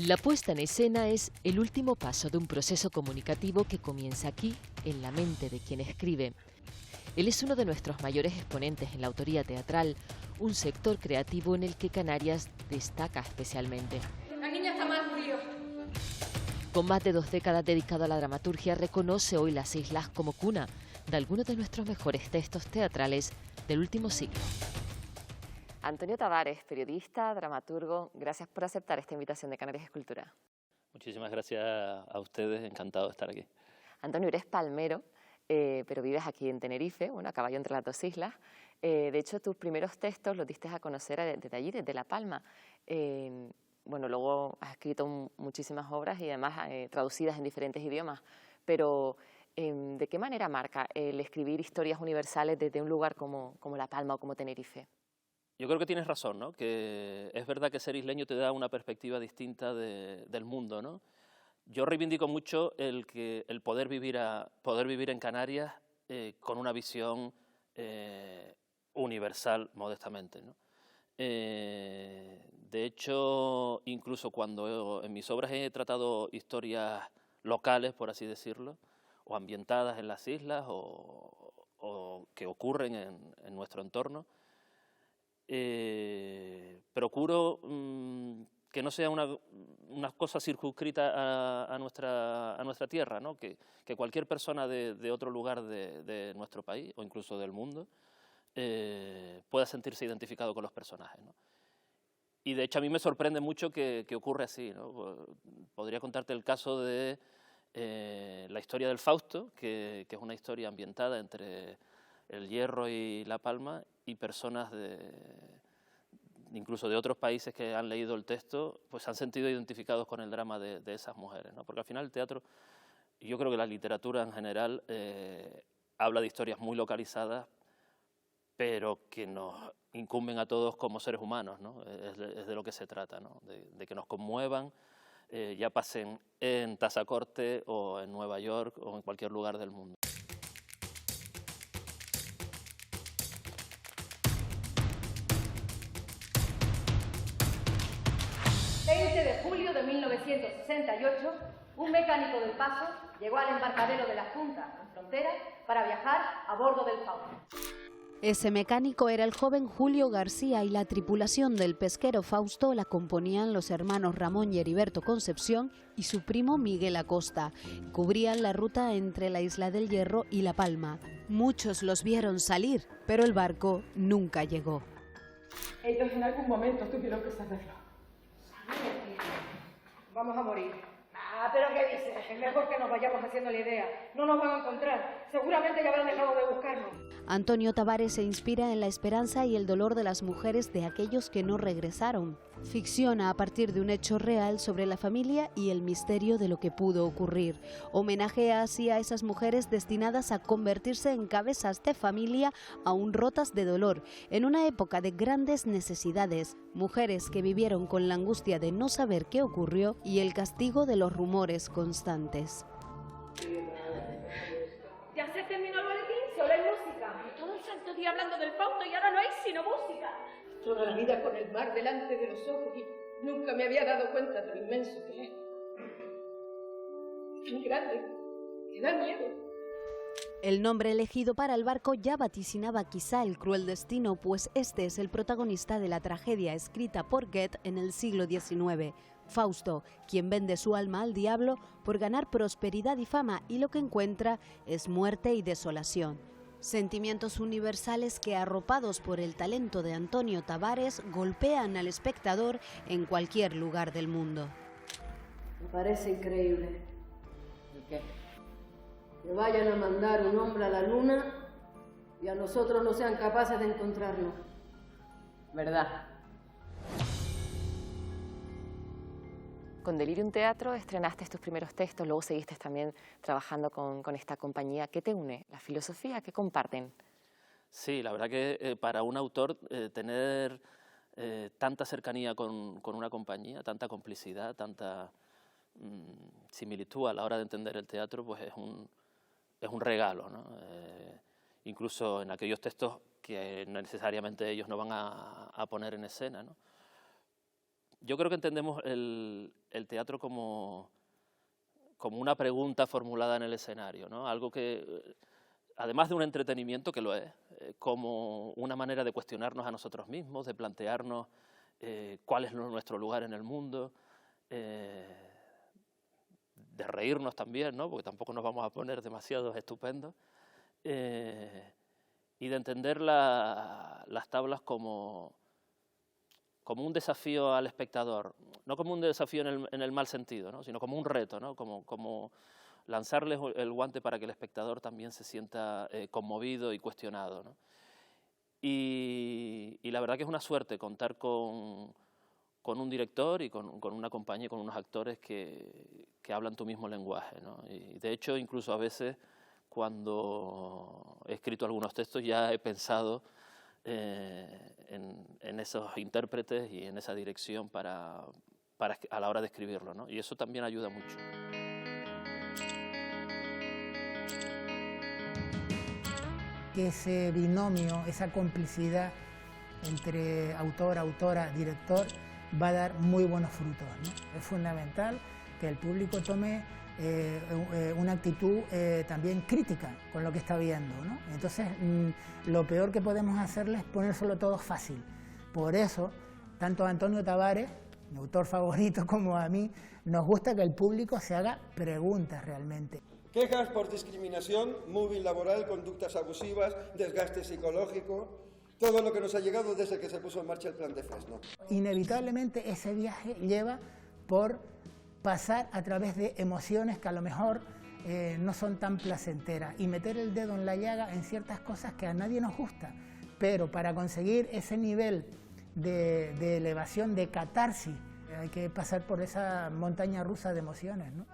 La puesta en escena es el último paso de un proceso comunicativo que comienza aquí, en la mente de quien escribe. Él es uno de nuestros mayores exponentes en la autoría teatral, un sector creativo en el que Canarias destaca especialmente. La niña está mal, Julio. Con más de 2 décadas dedicado a la dramaturgia, reconoce hoy las islas como cuna de algunos de nuestros mejores textos teatrales del último siglo. Antonio Tavares, periodista, dramaturgo, gracias por aceptar esta invitación de Canarias Escultura. Muchísimas gracias a ustedes, encantado de estar aquí. Antonio, eres palmero, pero vives aquí en Tenerife, bueno, a caballo entre las dos islas. De hecho, tus primeros textos los diste a conocer desde allí, desde La Palma. Bueno, luego has escrito muchísimas obras y además traducidas en diferentes idiomas, pero ¿de qué manera marca el escribir historias universales desde un lugar como La Palma o como Tenerife? Yo creo que tienes razón, ¿no? Que es verdad que ser isleño te da una perspectiva distinta del mundo, ¿no? Yo reivindico mucho el poder vivir en Canarias con una visión universal, modestamente, ¿no? De hecho, incluso cuando en mis obras he tratado historias locales, por así decirlo, o ambientadas en las islas o que ocurren en nuestro entorno, procuro que no sea una cosa circunscrita a nuestra tierra, ¿no? Que cualquier persona de otro lugar de nuestro país o incluso del mundo pueda sentirse identificado con los personajes, ¿no? Y de hecho a mí me sorprende mucho que ocurre así, ¿no? Podría contarte el caso de la historia del Fausto, que es una historia ambientada entre El Hierro y La Palma, y personas incluso de otros países que han leído el texto, pues se han sentido identificados con el drama de esas mujeres, ¿no? Porque al final el teatro, y yo creo que la literatura en general, habla de historias muy localizadas, pero que nos incumben a todos como seres humanos, ¿no? Es de lo que se trata, ¿no? De que nos conmuevan, ya pasen en Tazacorte o en Nueva York o en cualquier lugar del mundo. De julio de 1968, un mecánico del Paso llegó al embarcadero de la Junta, en Frontera, para viajar a bordo del Fausto. Ese mecánico era el joven Julio García y la tripulación del pesquero Fausto la componían los hermanos Ramón y Heriberto Concepción y su primo Miguel Acosta. Cubrían la ruta entre la Isla del Hierro y La Palma. Muchos los vieron salir, pero el barco nunca llegó. Ellos en algún momento tuvieron que saberlo. Vamos a morir. Ah, pero ¿qué dices? Es mejor que nos vayamos haciendo la idea. No nos van a encontrar. Seguramente ya habrán dejado de buscarnos. Antonio Tavares se inspira en la esperanza y el dolor de las mujeres de aquellos que no regresaron. Ficciona a partir de un hecho real sobre la familia y el misterio de lo que pudo ocurrir. Homenajea así a esas mujeres destinadas a convertirse en cabezas de familia aún rotas de dolor, en una época de grandes necesidades. Mujeres que vivieron con la angustia de no saber qué ocurrió y el castigo de los rumores constantes. Ya se terminó el boletín, solo hay música. Y todo el santo día hablando del Fausto y ahora no hay sino música. Toda la vida con el mar delante de los ojos y nunca me había dado cuenta de lo inmenso que es. Es muy grande, que da miedo. El nombre elegido para el barco ya vaticinaba quizá el cruel destino, pues este es el protagonista de la tragedia escrita por Goethe en el siglo XIX. Fausto, quien vende su alma al diablo por ganar prosperidad y fama, y lo que encuentra es muerte y desolación. Sentimientos universales que, arropados por el talento de Antonio Tavares, golpean al espectador en cualquier lugar del mundo. Me parece increíble. ¿Y qué? Que vayan a mandar un hombre a la luna y a nosotros no sean capaces de encontrarnos. ¿Verdad? Con Delirium Teatro estrenaste tus primeros textos, luego seguiste también trabajando con esta compañía. ¿Qué te une? ¿La filosofía? ¿Qué comparten? Sí, la verdad que para un autor tener tanta cercanía con una compañía, tanta complicidad, tanta similitud a la hora de entender el teatro, pues es un regalo, ¿no? Incluso en aquellos textos que necesariamente ellos no van a poner en escena, ¿no? yo creo que entendemos el teatro como una pregunta formulada en el escenario, ¿no? Algo que, además de un entretenimiento, que lo es, como una manera de cuestionarnos a nosotros mismos, de plantearnos cuál es nuestro lugar en el mundo, de reírnos también, ¿no? Porque tampoco nos vamos a poner demasiado estupendos, y de entender las tablas como un desafío al espectador, no como un desafío en el mal sentido, ¿no? Sino como un reto, ¿no? Como lanzarles el guante para que el espectador también se sienta conmovido y cuestionado, ¿no? Y la verdad que es una suerte contar con un director y con una compañía, con unos actores que hablan tu mismo lenguaje, ¿no? Y de hecho, incluso a veces, cuando he escrito algunos textos, ya he pensado en esos intérpretes y en esa dirección a la hora de escribirlo, ¿no? Y eso también ayuda mucho. Que ese binomio, esa complicidad entre autor, autora, director, va a dar muy buenos frutos, ¿no? Es fundamental que el público tome una actitud también crítica con lo que está viendo, ¿no? Entonces, lo peor que podemos hacerle es ponérselo todo fácil. Por eso, tanto a Antonio Tavares, mi autor favorito, como a mí, nos gusta que el público se haga preguntas realmente. Quejas por discriminación, moving laboral, conductas abusivas, desgaste psicológico, todo lo que nos ha llegado desde que se puso en marcha el plan de Fresno. Inevitablemente ese viaje lleva por pasar a través de emociones que a lo mejor no son tan placenteras y meter el dedo en la llaga en ciertas cosas que a nadie nos gusta, pero para conseguir ese nivel de elevación, de catarsis, hay que pasar por esa montaña rusa de emociones, ¿no?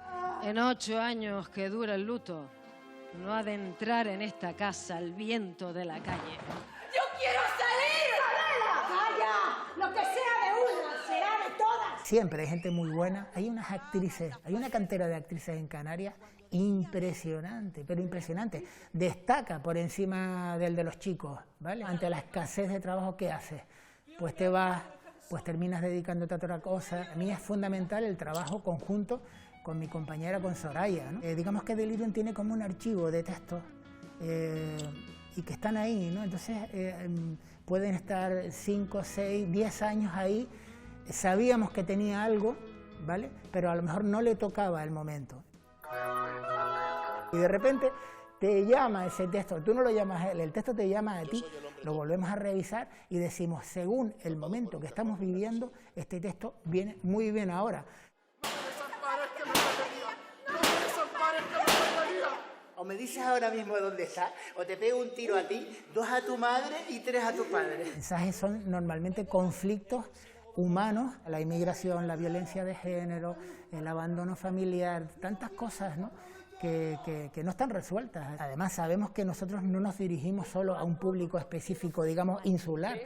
En 8 años que dura el luto, no ha de entrar en esta casa el viento de la calle. ¡Yo quiero salir! ¡Calla! Lo que sea de una será de todas. Siempre hay gente muy buena, hay unas actrices, hay una cantera de actrices en Canarias impresionante, pero impresionante. Destaca por encima del de los chicos, ¿vale? Ante la escasez de trabajo, ¿qué haces? Pues te vas, pues terminas dedicándote a otra cosa. A mí es fundamental el trabajo conjunto con mi compañera, con Soraya, ¿no? Digamos que Delirium tiene como un archivo de textos y que están ahí, ¿no? Entonces pueden estar 5, 6, 10 años ahí. Sabíamos que tenía algo, ¿vale? Pero a lo mejor no le tocaba el momento. Y de repente te llama ese texto, tú no lo llamas a él, el texto te llama a ti, lo volvemos a revisar y decimos, según el momento que estamos viviendo, este texto viene muy bien ahora. O me dices ahora mismo dónde está, o te pego un tiro a ti, 2 a tu madre y 3 a tu padre. Los mensajes son normalmente conflictos humanos, la inmigración, la violencia de género, el abandono familiar, tantas cosas, ¿no? que no están resueltas. Además, sabemos que nosotros no nos dirigimos solo a un público específico, digamos, insular.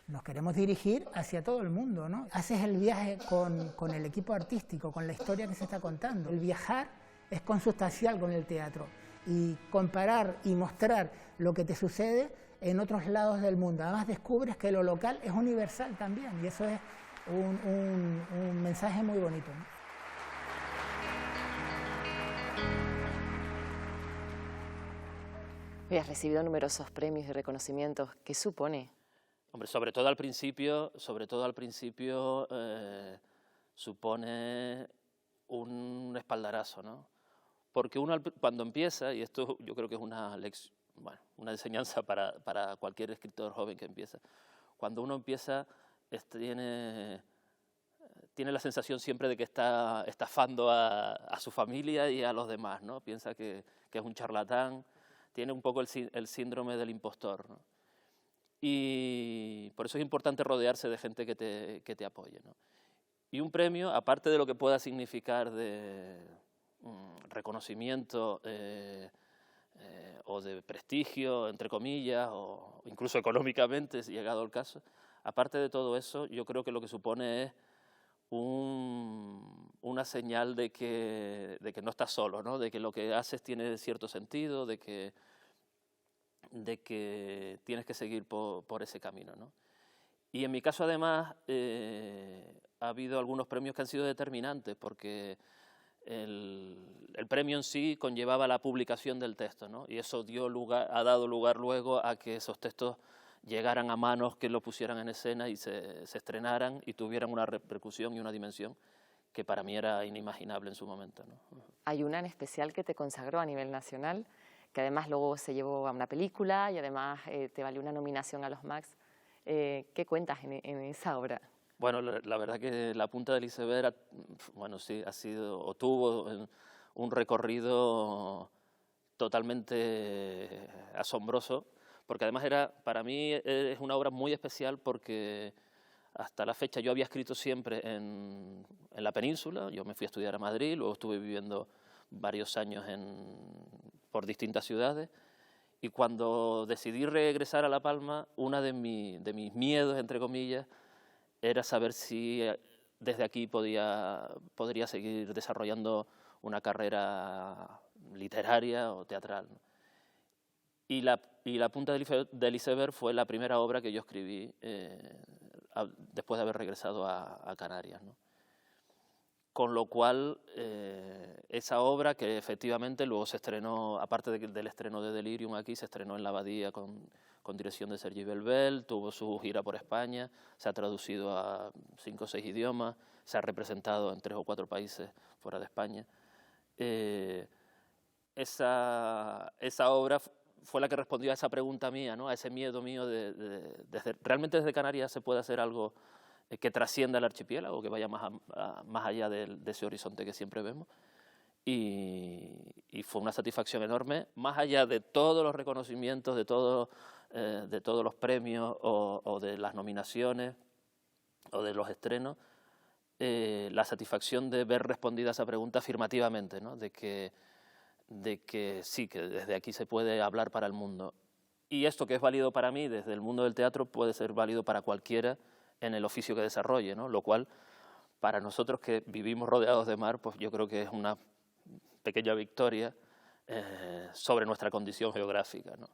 Nos queremos dirigir hacia todo el mundo, ¿no? Haces el viaje con el equipo artístico, con la historia que se está contando. El viajar es consustancial con el teatro y comparar y mostrar lo que te sucede en otros lados del mundo. Además, descubres que lo local es universal también y eso es un mensaje muy bonito, ¿no? Has recibido numerosos premios y reconocimientos. ¿Qué supone? Hombre, sobre todo al principio supone un espaldarazo, ¿no? Porque uno cuando empieza, y esto yo creo que es una enseñanza para cualquier escritor joven que empieza, cuando uno empieza tiene la sensación siempre de que está estafando a su familia y a los demás, ¿no? Piensa que es un charlatán, tiene un poco el síndrome del impostor, ¿no? Y por eso es importante rodearse de gente que te apoye, ¿no? Y un premio, aparte de lo que pueda significar de reconocimiento o de prestigio, entre comillas, o incluso económicamente, si llegado el caso, aparte de todo eso, yo creo que lo que supone es una señal de que no estás solo, ¿no? De que lo que haces tiene cierto sentido, de que tienes que seguir por ese camino, ¿no? Y en mi caso, además, ha habido algunos premios que han sido determinantes, porque el premio en sí conllevaba la publicación del texto, ¿no? Y eso ha dado lugar luego a que esos textos llegaran a manos que lo pusieran en escena y se estrenaran y tuvieran una repercusión y una dimensión que para mí era inimaginable en su momento, ¿no? Hay una en especial que te consagró a nivel nacional, que además luego se llevó a una película y además te valió una nominación a los Max. ¿Qué cuentas en esa obra? Bueno, la verdad que La punta del iceberg, bueno, sí, ha sido o tuvo un recorrido totalmente asombroso, porque además para mí es una obra muy especial porque hasta la fecha yo había escrito siempre en la península. Yo me fui a estudiar a Madrid, luego estuve viviendo varios años por distintas ciudades, y cuando decidí regresar a La Palma, uno de mis miedos, entre comillas, era saber si desde aquí podría seguir desarrollando una carrera literaria o teatral, ¿no? Y La punta del iceberg fue la primera obra que yo escribí después de haber regresado a Canarias, ¿no? Con lo cual, esa obra, que efectivamente luego se estrenó, aparte del estreno de Delirium aquí, se estrenó en La Abadía con dirección de Sergi Belbel, tuvo su gira por España, se ha traducido a 5 o 6 idiomas, se ha representado en 3 o 4 países fuera de España. Esa obra fue la que respondió a esa pregunta mía, ¿no? A ese miedo mío realmente desde Canarias se puede hacer algo que trascienda el archipiélago, que vaya más allá de ese horizonte que siempre vemos. Y fue una satisfacción enorme, más allá de todos los reconocimientos, de todos los premios o de las nominaciones o de los estrenos, la satisfacción de ver respondida esa pregunta afirmativamente, ¿no? De que sí, que desde aquí se puede hablar para el mundo. Y esto que es válido para mí desde el mundo del teatro puede ser válido para cualquiera en el oficio que desarrolle, ¿no? Lo cual, para nosotros que vivimos rodeados de mar, pues yo creo que es una pequeña victoria sobre nuestra condición geográfica, ¿no?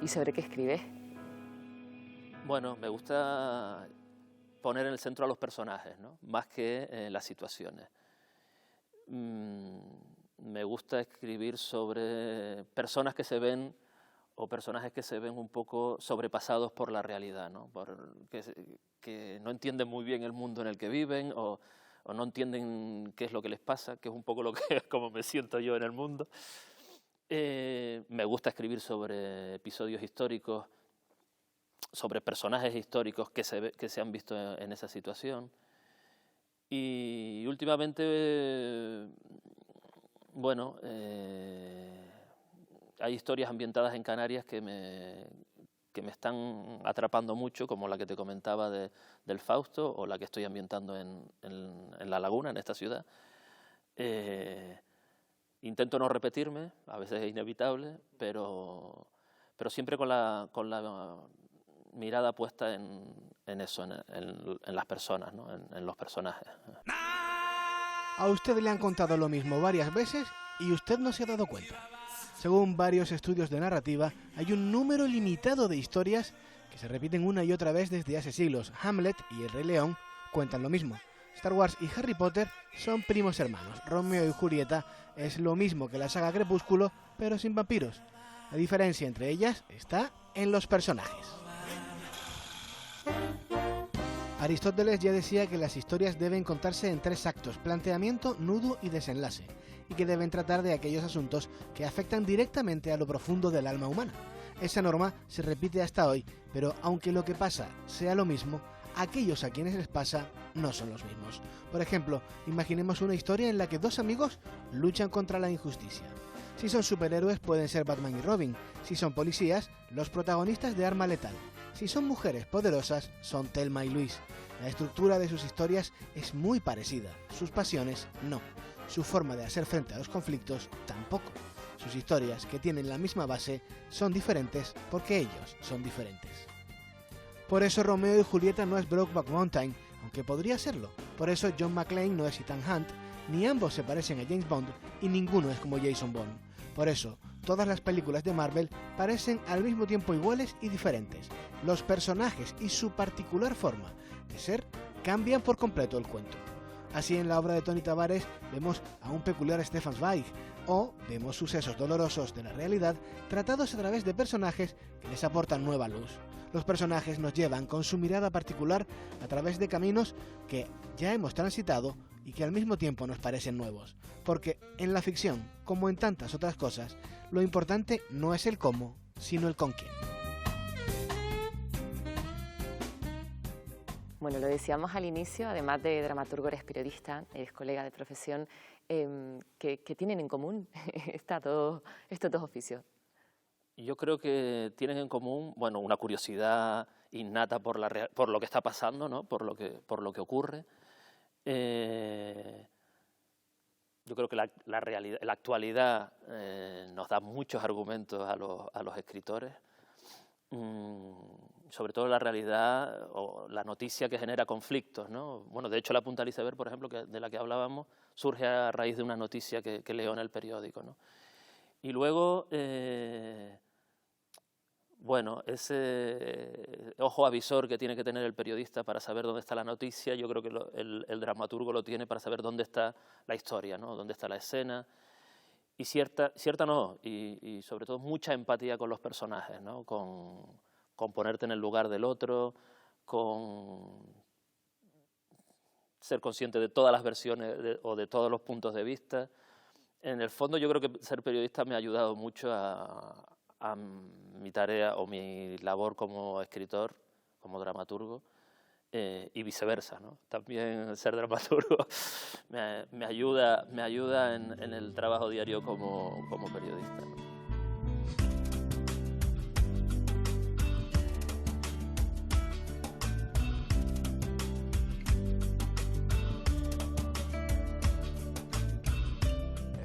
¿Y sobre qué escribes? Bueno, me gusta poner en el centro a los personajes, ¿no? Más que las situaciones. Me gusta escribir sobre personas que se ven o personajes que se ven un poco sobrepasados por la realidad, ¿no? Que no entienden muy bien el mundo en el que viven o no entienden qué es lo que les pasa, que es un poco como me siento yo en el mundo. Me gusta escribir sobre episodios históricos, sobre personajes históricos que se han visto en esa situación. Y últimamente, hay historias ambientadas en Canarias que que me están atrapando mucho, como la que te comentaba del Fausto, o la que estoy ambientando en La Laguna, en esta ciudad. Intento no repetirme, a veces es inevitable, pero siempre con la mirada puesta en eso, en las personas, ¿no? en los personajes. A usted le han contado lo mismo varias veces y usted no se ha dado cuenta. Según varios estudios de narrativa, hay un número limitado de historias que se repiten una y otra vez desde hace siglos. Hamlet y El Rey León cuentan lo mismo. Star Wars y Harry Potter son primos hermanos. Romeo y Julieta es lo mismo que la saga Crepúsculo, pero sin vampiros. La diferencia entre ellas está en los personajes. Aristóteles ya decía que las historias deben contarse en 3 actos: planteamiento, nudo y desenlace, y que deben tratar de aquellos asuntos que afectan directamente a lo profundo del alma humana. Esa norma se repite hasta hoy, pero aunque lo que pasa sea lo mismo, aquellos a quienes les pasa no son los mismos. Por ejemplo, imaginemos una historia en la que 2 amigos luchan contra la injusticia. Si son superhéroes pueden ser Batman y Robin, si son policías, los protagonistas de Arma Letal. Si son mujeres poderosas, son Thelma y Louise. La estructura de sus historias es muy parecida, sus pasiones no. Su forma de hacer frente a los conflictos tampoco. Sus historias, que tienen la misma base, son diferentes porque ellos son diferentes. Por eso Romeo y Julieta no es Brokeback Mountain, aunque podría serlo. Por eso John McClane no es Ethan Hunt, ni ambos se parecen a James Bond y ninguno es como Jason Bourne. Por eso, todas las películas de Marvel parecen al mismo tiempo iguales y diferentes. Los personajes y su particular forma de ser cambian por completo el cuento. Así, en la obra de Tony Tavares vemos a un peculiar Stefan Zweig, o vemos sucesos dolorosos de la realidad tratados a través de personajes que les aportan nueva luz. Los personajes nos llevan con su mirada particular a través de caminos que ya hemos transitado y que al mismo tiempo nos parecen nuevos. Porque en la ficción, como en tantas otras cosas, lo importante no es el cómo, sino el con quién. Bueno, lo decíamos al inicio, además de dramaturgo eres periodista, eres colega de profesión, que tienen en común estos 2 oficios. Yo creo que tienen en común, bueno, una curiosidad innata por lo que está pasando, ¿no? por lo que ocurre. Yo creo que la actualidad nos da muchos argumentos a los escritores, sobre todo la realidad o la noticia que genera conflictos, ¿no? Bueno, de hecho, La punta del iceberg, por ejemplo, de la que hablábamos, surge a raíz de una noticia que leo en el periódico, ¿no? Y luego, bueno, ese ojo avisor que tiene que tener el periodista para saber dónde está la noticia, yo creo que el dramaturgo lo tiene para saber dónde está la historia, ¿no? Dónde está la escena. Y cierta no, y sobre todo mucha empatía con los personajes, ¿no? Con ponerte en el lugar del otro, con ser consciente de todas las versiones o de todos los puntos de vista. En el fondo yo creo que ser periodista me ha ayudado mucho a mi tarea o mi labor como escritor, como dramaturgo, y viceversa, ¿no? También ser dramaturgo me ayuda en el trabajo diario como periodista, ¿no?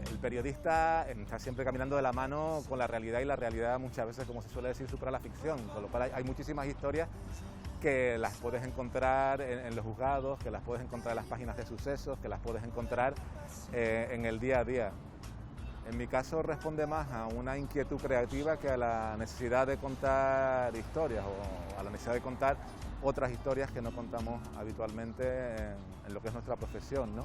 El periodista está siempre caminando de la mano con la realidad, y la realidad muchas veces, como se suele decir, supera la ficción, con lo cual hay muchísimas historias que las puedes encontrar en los juzgados, que las puedes encontrar en las páginas de sucesos, que las puedes encontrar en el día a día. En mi caso responde más a una inquietud creativa que a la necesidad de contar historias o a la necesidad de contar otras historias que no contamos habitualmente en lo que es nuestra profesión, ¿no?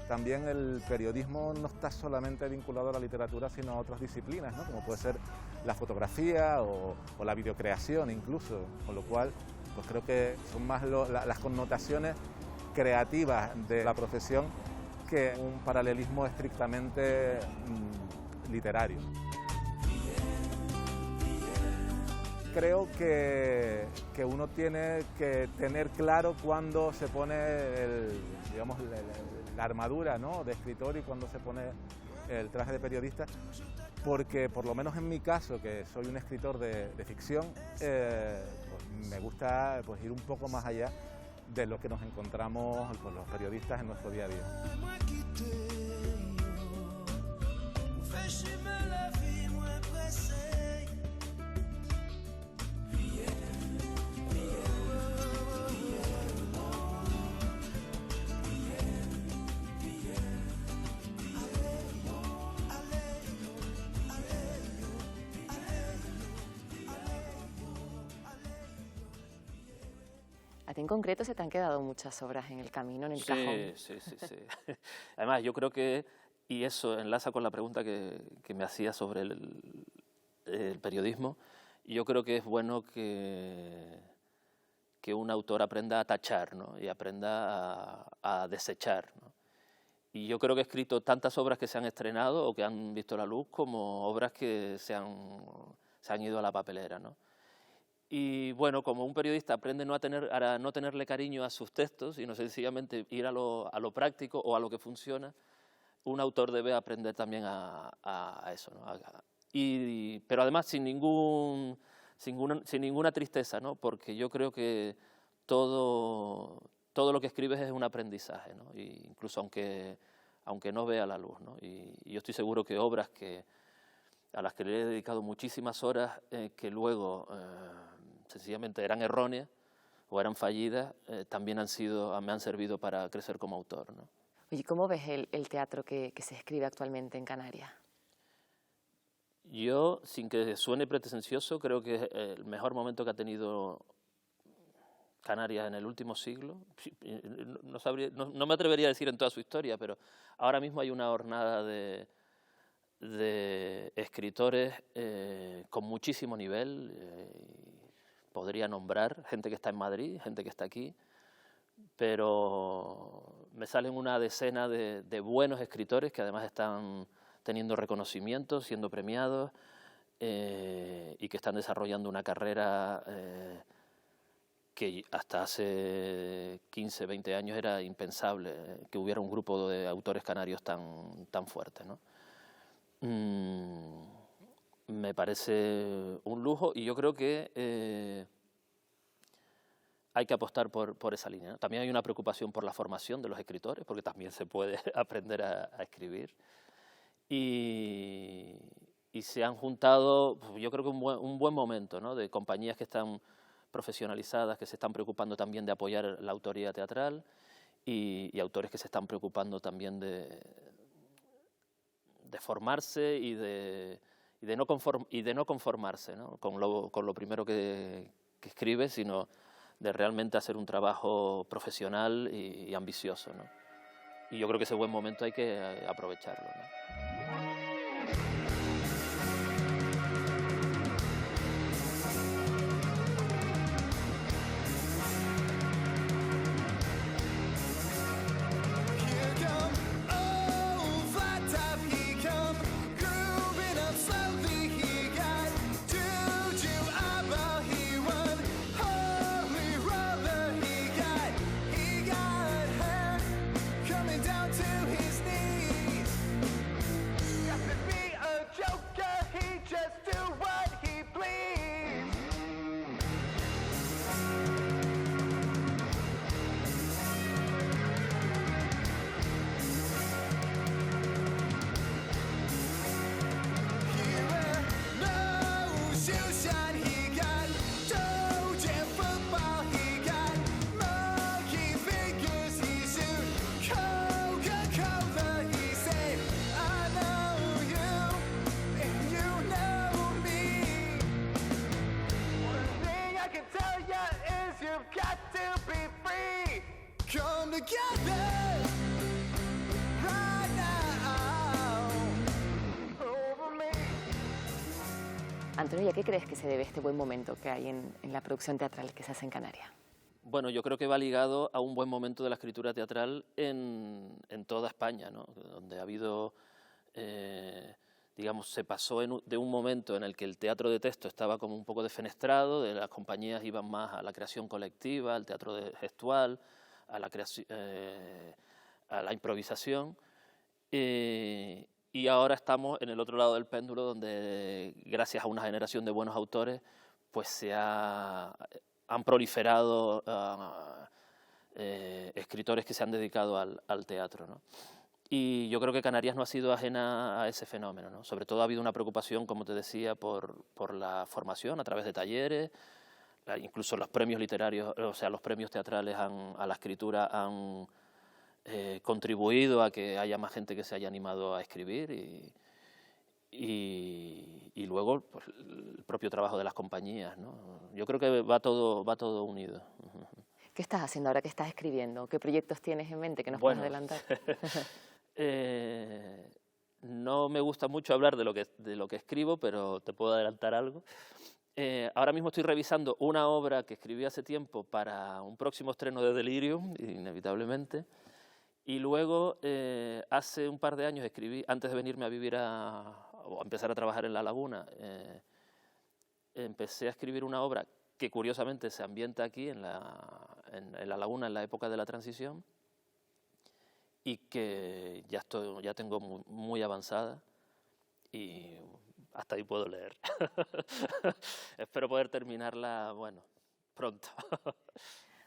También el periodismo no está solamente vinculado a la literatura, sino a otras disciplinas, ¿no? Como puede ser la fotografía o la videocreación incluso, con lo cual pues creo que son más las connotaciones creativas de la profesión que un paralelismo estrictamente literario. creo que uno tiene que tener claro cuándo se pone digamos, la armadura, ¿no?, de escritor y cuándo se pone el traje de periodista, porque por lo menos en mi caso, que soy un escritor de ficción, pues me gusta pues, ir un poco más allá de lo que nos encontramos con los periodistas en nuestro día a día. A ti en concreto se te han quedado muchas obras en el camino, en el cajón. Sí. Además, yo creo que, y eso enlaza con la pregunta que me hacía sobre el periodismo, yo creo que es bueno que un autor aprenda a tachar, ¿no?, y aprenda a desechar, ¿no? Y yo creo que he escrito tantas obras que se han estrenado o que han visto la luz como obras que se han ido a la papelera, ¿no? Y bueno, como un periodista aprende a no tenerle cariño a sus textos, sino sencillamente ir a lo práctico o a lo que funciona, un autor debe aprender también a eso, ¿no? Pero además sin ninguna tristeza, ¿no? Porque yo creo que todo lo que escribes es un aprendizaje, ¿no? Y incluso aunque no vea la luz, ¿no? Y yo estoy seguro que obras a las que le he dedicado muchísimas horas, que luego sencillamente eran erróneas o eran fallidas, también me han servido para crecer como autor, ¿no? Oye, ¿cómo ves el teatro que se escribe actualmente en Canarias? Yo, sin que suene pretencioso, creo que es el mejor momento que ha tenido Canarias en el último siglo. No me atrevería a decir en toda su historia, pero ahora mismo hay una hornada de escritores con muchísimo nivel. Podría nombrar gente que está en Madrid, gente que está aquí, pero me salen una decena de buenos escritores que además están teniendo reconocimientos, siendo premiados y que están desarrollando una carrera que hasta hace 15, 20 años era impensable que hubiera un grupo de autores canarios tan fuerte, ¿no? Me parece un lujo y yo creo que hay que apostar por esa línea, ¿no? También hay una preocupación por la formación de los escritores, porque también se puede aprender a escribir. Y se han juntado, yo creo que un buen momento, ¿no?, de compañías que están profesionalizadas, que se están preocupando también de apoyar la autoría teatral y autores que se están preocupando también de formarse y de no conformarse, ¿no?, con lo primero que escribe, sino de realmente hacer un trabajo profesional y ambicioso, ¿no? Y yo creo que ese buen momento hay que aprovecharlo, ¿no? Antonio, ¿y a qué crees que se debe este buen momento que hay en la producción teatral que se hace en Canarias? Bueno, yo creo que va ligado a un buen momento de la escritura teatral en toda España, ¿no?, donde ha habido digamos, se pasó de un momento en el que el teatro de texto estaba como un poco defenestrado, de las compañías iban más a la creación colectiva, al teatro gestual, a la improvisación, y ahora estamos en el otro lado del péndulo, donde gracias a una generación de buenos autores pues han proliferado escritores que se han dedicado al teatro, ¿no? Y yo creo que Canarias no ha sido ajena a ese fenómeno, ¿no? Sobre todo ha habido una preocupación, como te decía, por la formación a través de talleres, incluso los premios literarios, o sea, los premios teatrales a la escritura han contribuido a que haya más gente que se haya animado a escribir y luego pues, el propio trabajo de las compañías, ¿no? Yo creo que va todo unido. ¿Qué estás haciendo ahora que estás escribiendo? ¿Qué proyectos tienes en mente que nos puedes adelantar? No me gusta mucho hablar de lo que escribo, pero te puedo adelantar algo. Ahora mismo estoy revisando una obra que escribí hace tiempo para un próximo estreno de Delirium, inevitablemente. Y luego, hace un par de años escribí, antes de venirme a vivir o a empezar a trabajar en La Laguna, empecé a escribir una obra que curiosamente se ambienta aquí en La Laguna en la época de la transición y que ya tengo muy avanzada y hasta ahí puedo leer. Espero poder terminarla, bueno, pronto.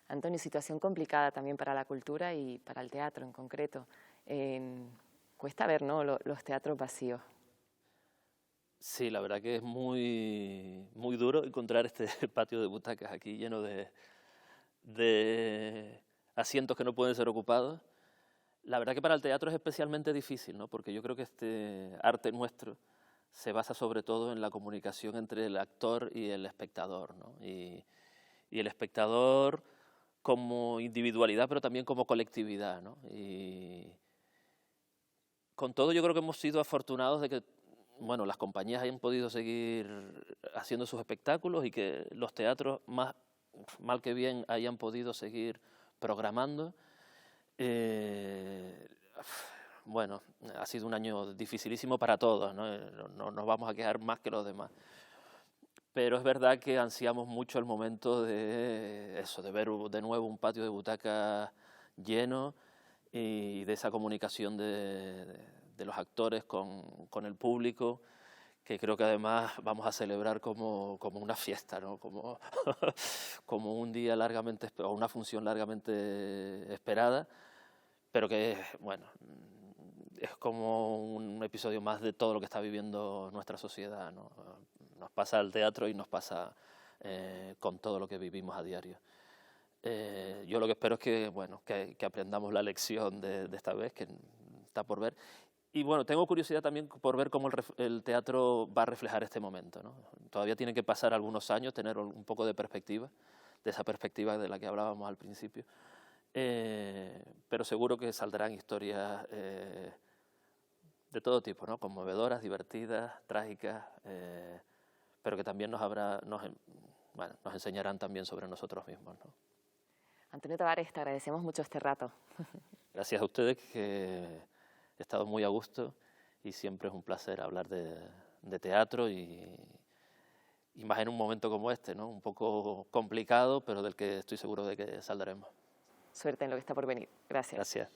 Antonio, situación complicada también para la cultura y para el teatro en concreto. Cuesta ver, ¿no?, los teatros vacíos. Sí, la verdad que es muy duro encontrar este patio de butacas aquí lleno de asientos que no pueden ser ocupados. La verdad que para el teatro es especialmente difícil, ¿no? Porque yo creo que este arte nuestro se basa sobre todo en la comunicación entre el actor y el espectador, ¿no? Y el espectador como individualidad, pero también como colectividad, ¿no? Y con todo yo creo que hemos sido afortunados de que bueno, las compañías hayan podido seguir haciendo sus espectáculos y que los teatros, mal que bien, hayan podido seguir programando. Bueno, ha sido un año dificilísimo para todos, ¿no? No nos vamos a quejar más que los demás. Pero es verdad que ansiamos mucho el momento de ver de nuevo un patio de butacas lleno y de esa comunicación de los actores con el público, que creo que además vamos a celebrar como una fiesta, ¿no? como un día largamente, o una función largamente esperada, pero que, bueno, es como un episodio más de todo lo que está viviendo nuestra sociedad, ¿no? Nos pasa al teatro y nos pasa con todo lo que vivimos a diario. Yo lo que espero es que, bueno, que aprendamos la lección de esta vez, que está por ver. Y bueno, tengo curiosidad también por ver cómo el teatro va a reflejar este momento, ¿no? Todavía tienen que pasar algunos años, tener un poco de perspectiva, de esa perspectiva de la que hablábamos al principio. Pero seguro que saldrán historias de todo tipo, ¿no? Conmovedoras, divertidas, trágicas, pero que también nos enseñarán también sobre nosotros mismos, ¿no? Antonio Tavares, te agradecemos mucho este rato. Gracias a ustedes, que he estado muy a gusto y siempre es un placer hablar de teatro y más en un momento como este, ¿no? Un poco complicado, pero del que estoy seguro de que saldremos. Suerte en lo que está por venir. Gracias. Gracias.